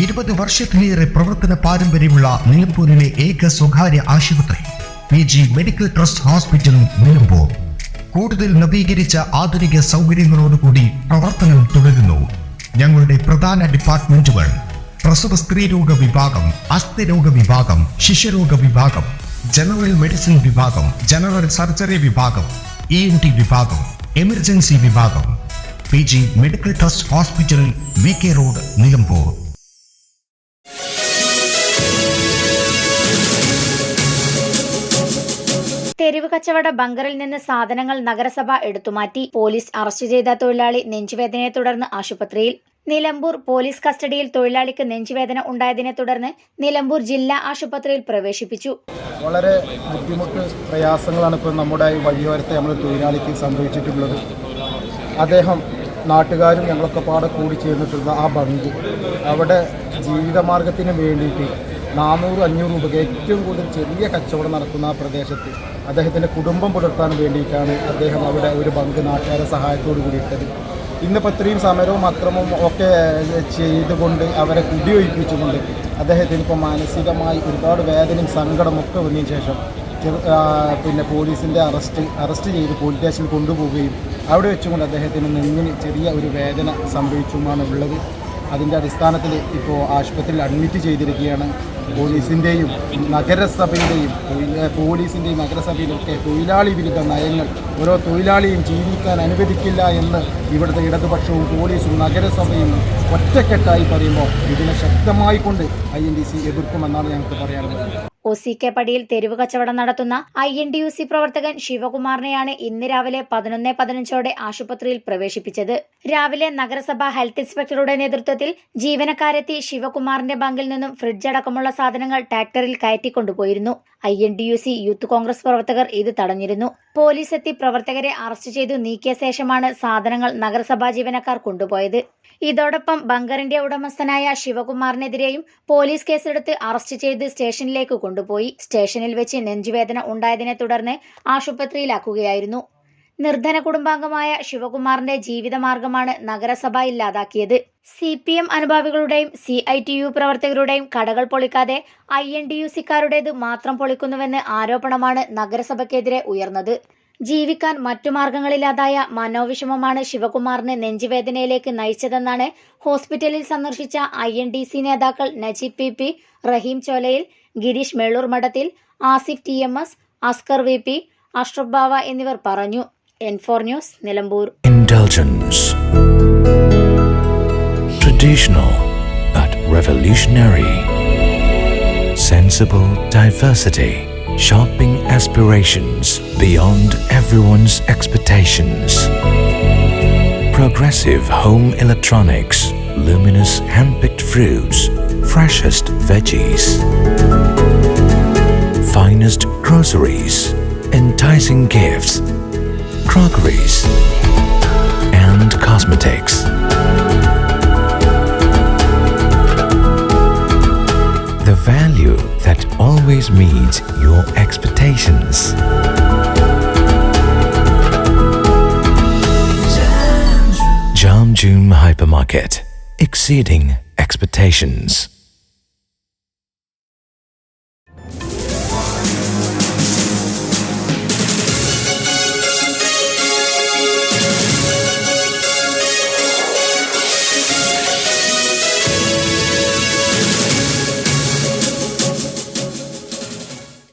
20 വർഷത്തിലേറെ പ്രവർത്തന പാരമ്പര്യമുള്ള നിലമ്പൂരിലെ ഏക സ്വകാര്യ ആശുപത്രി PG medical trust hospital Nilambur കൂടുതൽ നവീകരിച്ച ആധുനിക സൗകര്യങ്ങളോടുകൂടി പ്രവർത്തനം തുടരുന്നു. ഞങ്ങളുടെ പ്രധാന ഡിപ്പാർട്ട്മെന്റുകൾ: പ്രസവ സ്ത്രീരോഗ വിഭാഗം, അസ്ഥിരോഗ വിഭാഗം, ശിശുരോഗ വിഭാഗം, ജനറൽ മെഡിസിൻ വിഭാഗം, ജനറൽ സർജറി വിഭാഗം, ENT വിഭാഗം, എമർജൻസി വിഭാഗം. PG medical trust hospital, VK road, Nilambur. തെരുവ് കച്ചവട ബങ്കറിൽ നിന്ന് സാധനങ്ങൾ നഗരസഭ എടുത്തുമാറ്റി. പോലീസ് അറസ്റ്റ് ചെയ്ത തൊഴിലാളി നെഞ്ചുവേദനയെ തുടർന്ന് ആശുപത്രിയിൽ. നിലമ്പൂർ പോലീസ് കസ്റ്റഡിയിൽ തൊഴിലാളിക്ക് നെഞ്ചുവേദന ഉണ്ടായതിനെ തുടർന്ന് നിലമ്പൂർ ജില്ലാ ആശുപത്രിയിൽ പ്രവേശിപ്പിച്ചു. വളരെ ബുദ്ധിമുട്ട് പ്രയാസങ്ങളാണ് ഇപ്പോൾ നമ്മുടെ വഴിയോരത്തെ നമ്മൾ തൊഴിലാളിക്ക് സംഭവിച്ചിട്ടുള്ളത്. അദ്ദേഹം നാട്ടുകാരും ഞങ്ങളൊക്കെ പാടെ കൂടി ചേർന്നിട്ടുള്ള ആ ബങ്ക്, അവിടെ ജീവിതമാർഗത്തിന് വേണ്ടിയിട്ട് 400-500 രൂപയ്ക്ക് ഏറ്റവും കൂടുതൽ ചെറിയ കച്ചവടം നടക്കുന്ന ആ പ്രദേശത്ത് അദ്ദേഹത്തിൻ്റെ കുടുംബം പുലർത്താൻ വേണ്ടിയിട്ടാണ് അദ്ദേഹം അവിടെ ഒരു ബങ്ക് നാട്ടുകാരുടെ സഹായത്തോടു കൂടി ഇട്ടത്. ഇന്നിപ്പോൾ ഇത്രയും സമരവും അക്രമവും ഒക്കെ ചെയ്തുകൊണ്ട് അവരെ കുടിയൊഴിപ്പിച്ചുകൊണ്ട് അദ്ദേഹത്തിന് ഇപ്പോൾ മാനസികമായി ഒരുപാട് വേദനയും സങ്കടമൊക്കെ വന്നതിന് ശേഷം പിന്നെ പോലീസിൻ്റെ അറസ്റ്റ് ചെയ്ത് പോലീസ് സ്റ്റേഷനിൽ കൊണ്ടുപോവുകയും അവിടെ വെച്ചുകൊണ്ട് അദ്ദേഹത്തിന് നെഞ്ഞിന് ചെറിയ ഒരു വേദന സംഭവിച്ചുമാണ് ഉള്ളത്. അതിൻ്റെ അടിസ്ഥാനത്തിൽ ഇപ്പോൾ ആശുപത്രിയിൽ അഡ്മിറ്റ് ചെയ്തിരിക്കുകയാണ്. പോലീസിൻ്റെയും നഗരസഭയുടെയും നഗരസഭയിലൊക്കെ തൊഴിലാളി വിരുദ്ധ നയങ്ങൾ ഓരോ തൊഴിലാളിയും ജീവിക്കാൻ അനുവദിക്കില്ല എന്ന് ഇവിടുത്തെ ഇടതുപക്ഷവും പോലീസും നഗരസഭയും ഒറ്റക്കെട്ടായി പറയുമ്പോൾ ഇതിനെ ശക്തമായി കൊണ്ട് INTUC എതിർക്കുമെന്നാണ് ഞങ്ങൾക്ക് പറയാനുള്ളത്. OCK പടിയിൽ തെരുവ് കച്ചവടം നടത്തുന്ന INTUC പ്രവർത്തകൻ ശിവകുമാറിനെയാണ് ഇന്ന് രാവിലെ 11:15 ആശുപത്രിയിൽ പ്രവേശിപ്പിച്ചത്. രാവിലെ നഗരസഭ ഹെൽത്ത് ഇൻസ്പെക്ടറുടെ നേതൃത്വത്തിൽ ജീവനക്കാരെത്തി ശിവകുമാറിന്റെ ബങ്കിൽ നിന്നും ഫ്രിഡ്ജ് അടക്കമുള്ള സാധനങ്ങൾ ട്രാക്ടറിൽ കയറ്റിക്കൊണ്ടുപോയിരുന്നു. INTUC യൂത്ത് കോൺഗ്രസ് പ്രവർത്തകർ ഇത് തടഞ്ഞിരുന്നു. പോലീസ് എത്തി പ്രവർത്തകരെ അറസ്റ്റ് ചെയ്തു നീക്കിയ ശേഷമാണ് സാധനങ്ങൾ നഗരസഭാ ജീവനക്കാർ കൊണ്ടുപോയത്. ഇതോടൊപ്പം ബങ്കറിന്റെ ഉടമസ്ഥനായ ശിവകുമാറിനെതിരെയും പോലീസ് കേസെടുത്ത് അറസ്റ്റ് ചെയ്ത് സ്റ്റേഷനിലേക്ക് കൊണ്ടുപോയി. സ്റ്റേഷനിൽ വെച്ച് നെഞ്ചുവേദന ഉണ്ടായതിനെ തുടർന്ന് ആശുപത്രിയിലാക്കുകയായിരുന്നു. നിർധന കുടുംബാംഗമായ ശിവകുമാറിന്റെ ജീവിതമാർഗമാണ് നഗരസഭ ഇല്ലാതാക്കിയത്. CPM അനുഭാവികളുടെയും CITU പ്രവർത്തകരുടെയും കടകൾ പൊളിക്കാതെ INTUCക്കാരുടേത് മാത്രം പൊളിക്കുന്നുവെന്ന് ആരോപണമാണ് നഗരസഭയ്ക്കെതിരെ ഉയർന്നത്. ജീവിക്കാൻ മറ്റു മാർഗങ്ങളില്ലാതായ മനോവിഷമമാണ് ശിവകുമാറിനെ നെഞ്ചുവേദനയിലേക്ക് നയിച്ചതെന്നാണ് ഹോസ്പിറ്റലിൽ സന്ദർശിച്ച INTC നേതാക്കൾ നജീബ് PP, റഹീം ചോലയിൽ, ഗിരീഷ് മേളൂർ മഠത്തിൽ, ആസിഫ് TMS, അസ്കർ VP, അഷ്റഫ് ബാവ എന്നിവർ പറഞ്ഞു. N4 news, Nilambur. Indulgence. Traditional but revolutionary. Sensible diversity. Shopping aspirations beyond everyone's expectations. Progressive home electronics, luminous hand-picked fruits, freshest veggies, finest groceries, enticing gifts, crockeries, and cosmetics. The value that always meets your expectations. Jamjoom Hypermarket, exceeding expectations.